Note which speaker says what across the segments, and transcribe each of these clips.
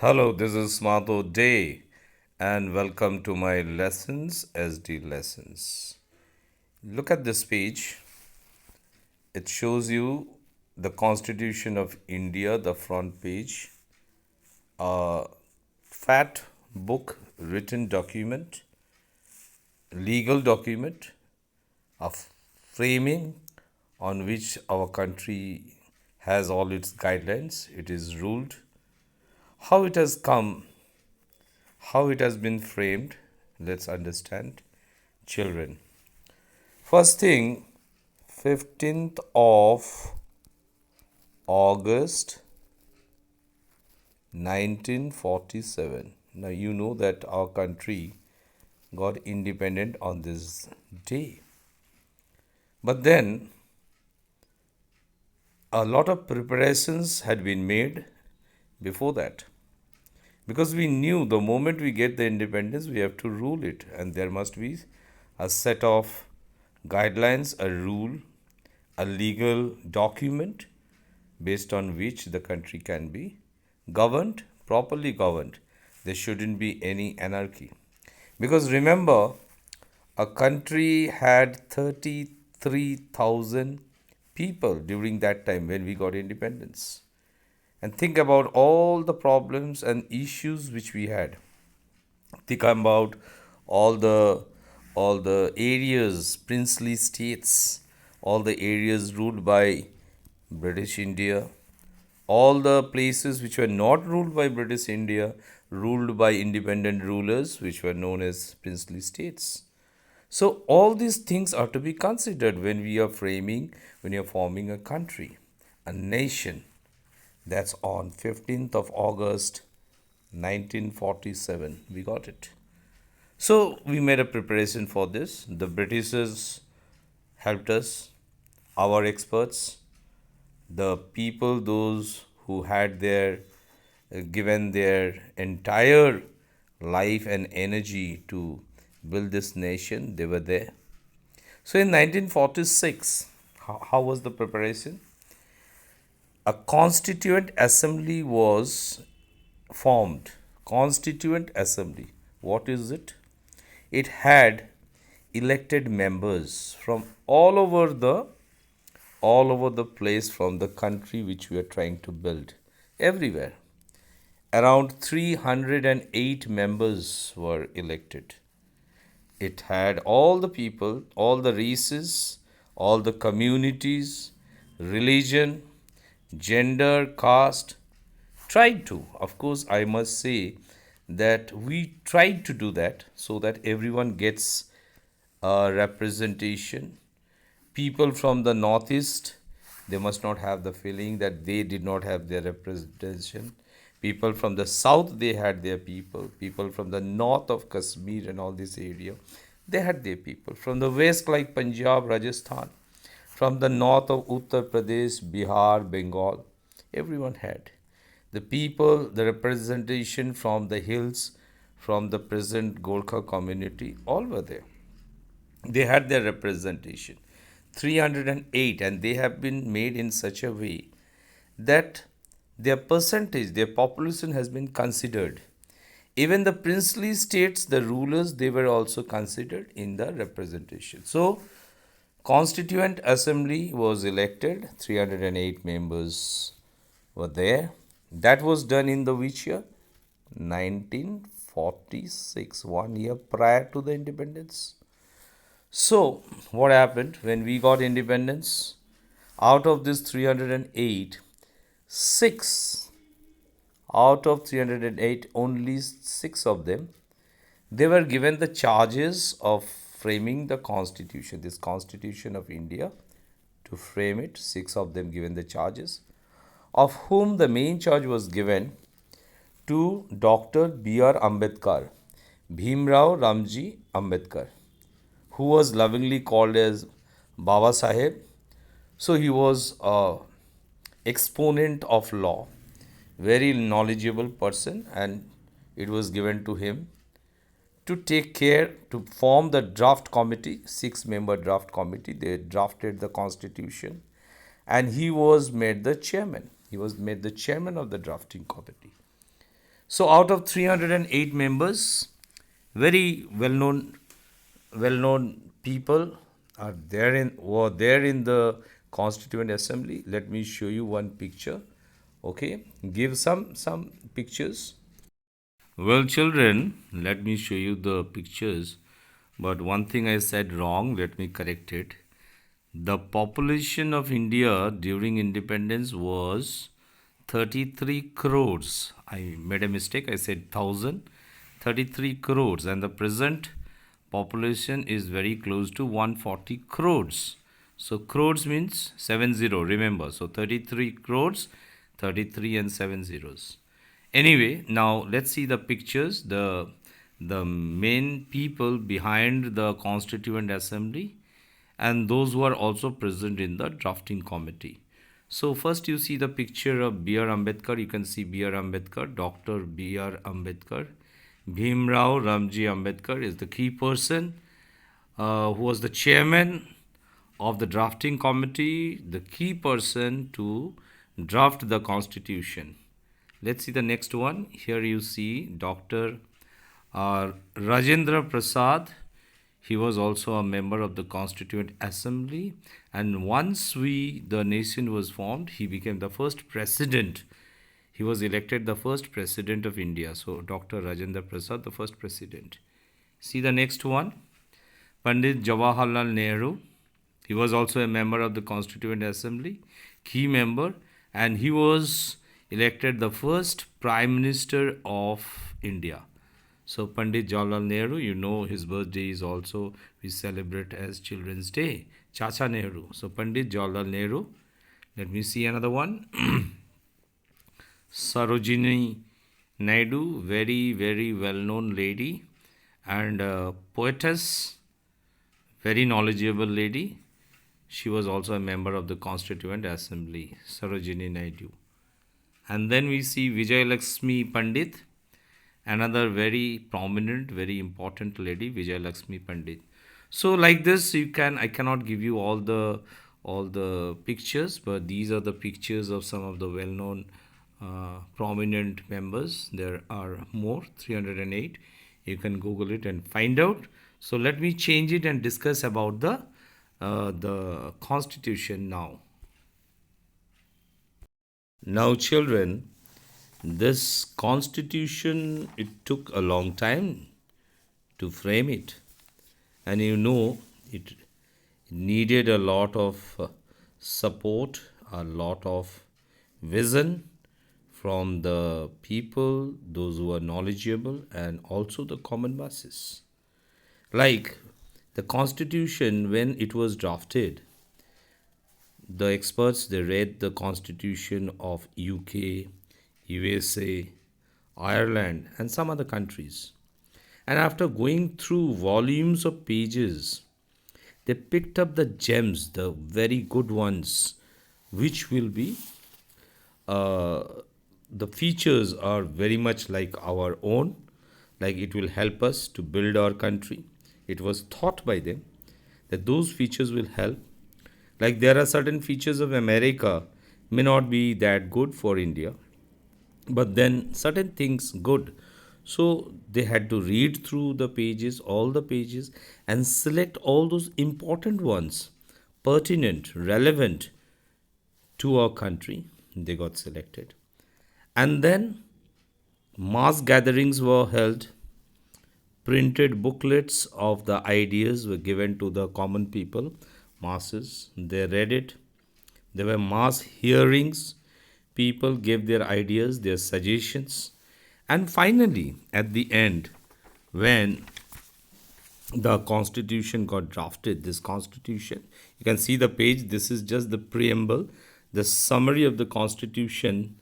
Speaker 1: Hello, this is Madho Day, and welcome to my Lessons SD Lessons. Look at this page. It shows you the Constitution of India, the front page, a fat book, written document, legal document of framing on which our country has all its guidelines. It is ruled. How it has come, how it has been framed, let's understand. Children. First thing, 15th of August 1947. Now you know that our country got independent on this day. But then a lot of preparations had been made before that. Because we knew the moment we get the independence, we have to rule it, and there must be a set of guidelines, a rule, a legal document based on which the country can be governed, properly governed. There shouldn't be any anarchy. Because remember, a country had 33,000 people during that time when we got independence. And think about all the problems and issues which we had. Think about all the all the areas, princely states, all the areas ruled by British India, all the places which were not ruled by British India, ruled by independent rulers, which were known as princely states. So, all these things are to be considered when we are framing, when you are forming a country, a nation. That's on 15th of August 1947. We got it. So, we made a preparation for this. The Britishers helped us, our experts, the people, those who had given their entire life and energy to build this nation, they were there. So in 1946, how was the preparation? A constituent assembly was formed. Constituent assembly. What is it? It had elected members from all over the place from the country which we are trying to build, everywhere. Around 308 members were elected. It had all the people, all the races, all the communities, religion, gender, caste. Tried to. Of course, I must say that we tried to do that so that everyone gets a representation. People from the northeast, they must not have the feeling that they did not have their representation. People from the south, they had their people. People from the north of Kashmir and all this area, they had their people. From the west, like Punjab, Rajasthan, from the north of Uttar Pradesh, Bihar, Bengal, everyone had. The people, the representation from the hills, from the present Gorkha community, all were there. They had their representation. 308, and they have been made in such a way that their percentage, their population has been considered. Even the princely states, the rulers, they were also considered in the representation. So, Constituent Assembly was elected, 308 members were there. That was done in the which year? 1946, 1 year prior to the independence. So, what happened when we got independence? Out of this 308, 6 out of 308, only 6 of them, they were given the charges of framing the constitution, this constitution of India, to frame it. 6 of them given the charges, of whom the main charge was given to Dr. B.R. Ambedkar, Bhimrao Ramji Ambedkar, who was lovingly called as Baba Saheb. So he was a exponent of law, very knowledgeable person, and it was given to him to take care to form the draft committee, 6-member draft committee. They drafted the constitution, and he was made the chairman. He was made the chairman of the drafting committee. So out of 308 members, very well-known people are there in were there in the Constituent Assembly. Let me show you one picture. Okay, give some pictures. Well, children, let me show you the pictures. But one thing I said wrong, let me correct it. The population of India during independence was 33 crores. I made a mistake, I said 1000. 33 crores, and the present population is very close to 140 crores. So, crores means 70, remember. So, 33 crores, 33 and 7 zeros. Anyway, now let's see the pictures. The main people behind the Constituent Assembly and those who are also present in the drafting committee. So first you see the picture of B.R. Ambedkar. You can see B.R. Ambedkar, Dr. B.R. Ambedkar. Bhimrao Ramji Ambedkar is the key person who was the chairman of the drafting committee, the key person to draft the constitution. Let's see the next one. Here you see Dr. Rajendra Prasad. He was also a member of the Constituent Assembly, and once the nation was formed, he became the first president. He was elected the first president of India. So Dr. Rajendra Prasad, the first president. See the next one. Pandit Jawaharlal Nehru. He was also a member of the Constituent Assembly, key member, and he was elected the first Prime Minister of India. So Pandit Jawaharlal Nehru, you know his birthday is also, we celebrate as Children's Day, Chacha Nehru. So Pandit Jawaharlal Nehru. Let me see another one. Sarojini Naidu, very well-known lady and poetess, very knowledgeable lady. She was also a member of the Constituent Assembly, Sarojini Naidu. And then we see Vijay Lakshmi Pandit, another very prominent, very important lady, Vijay Lakshmi Pandit. So like this, I cannot give you all the pictures, but these are the pictures of some of the well-known prominent members. There are more, 308. You can Google it and find out. So let me change it and discuss about the Constitution now. Now, children, this Constitution, it took a long time to frame it, and you know it needed a lot of support, a lot of vision from the people, those who are knowledgeable, and also the common masses. Like the Constitution, when it was drafted, the experts they read the Constitution of UK, USA, Ireland, and some other countries. And after going through volumes of pages, they picked up the gems, the very good ones, which will be the features are very much like our own, like it will help us to build our country. It was thought by them that those features will help. Like there are certain features of America may not be that good for India, but then certain things good. So they had to read through the pages, all the pages, and select all those important ones, pertinent, relevant to our country. They got selected. And then mass gatherings were held, printed booklets of the ideas were given to the common people, masses. They read it. There were mass hearings. People gave their ideas, their suggestions. And finally, at the end, when the constitution got drafted, this constitution, you can see the page, this is just the preamble. The summary of the constitution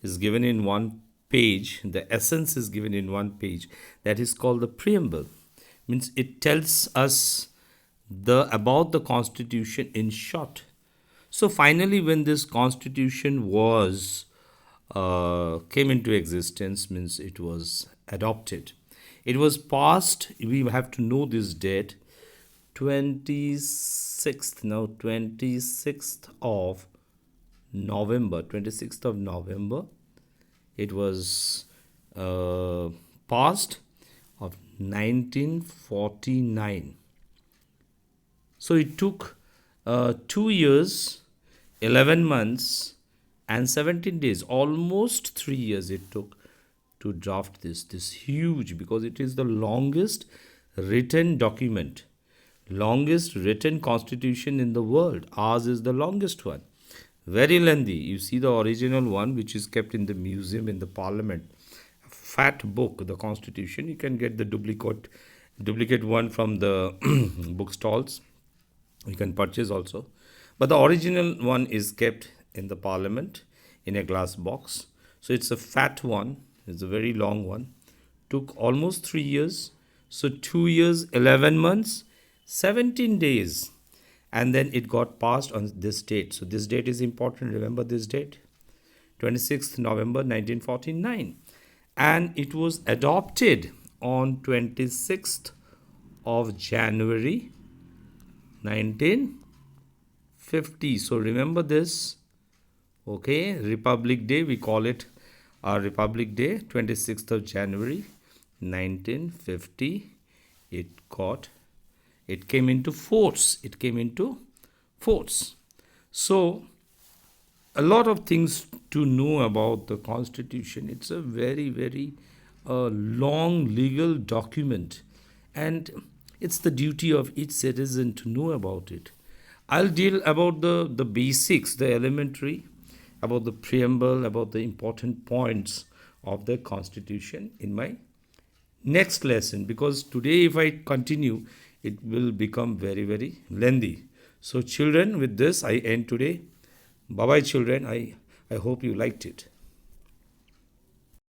Speaker 1: is given in one page, the essence is given in one page. That is called the preamble. Means it tells us about the constitution in short. So finally, when this constitution was came into existence, means it was adopted, it was passed. We have to know this date, 26th, now 26th of November, 26th of November. It was uh, passed of 1949. So it took 2 years, 11 months, and 17 days, almost 3 years it took to draft this huge, because it is the longest written document, longest written constitution in the world. Ours is the longest one, very lengthy. You see the original one, which is kept in the museum in the parliament, fat book, the constitution. You can get the duplicate one from the bookstalls. You can purchase also, but the original one is kept in the parliament in a glass box. So it's a fat one, it's a very long one, took almost 3 years. So 2 years, 11 months, 17 days, and then it got passed on this date. So this date is important, remember this date, 26th November 1949, and it was adopted on 26th of January 1950. So remember this. Okay, Republic Day, we call it our Republic Day, 26th of January 1950. It came into force. So a lot of things to know about the Constitution. It's a very, very long legal document, and it's the duty of each citizen to know about it. I'll deal about the basics, the elementary, about the preamble, about the important points of the Constitution in my next lesson, because today if I continue, it will become very, very lengthy. So children, with this I end today. Bye bye children. I hope you liked it.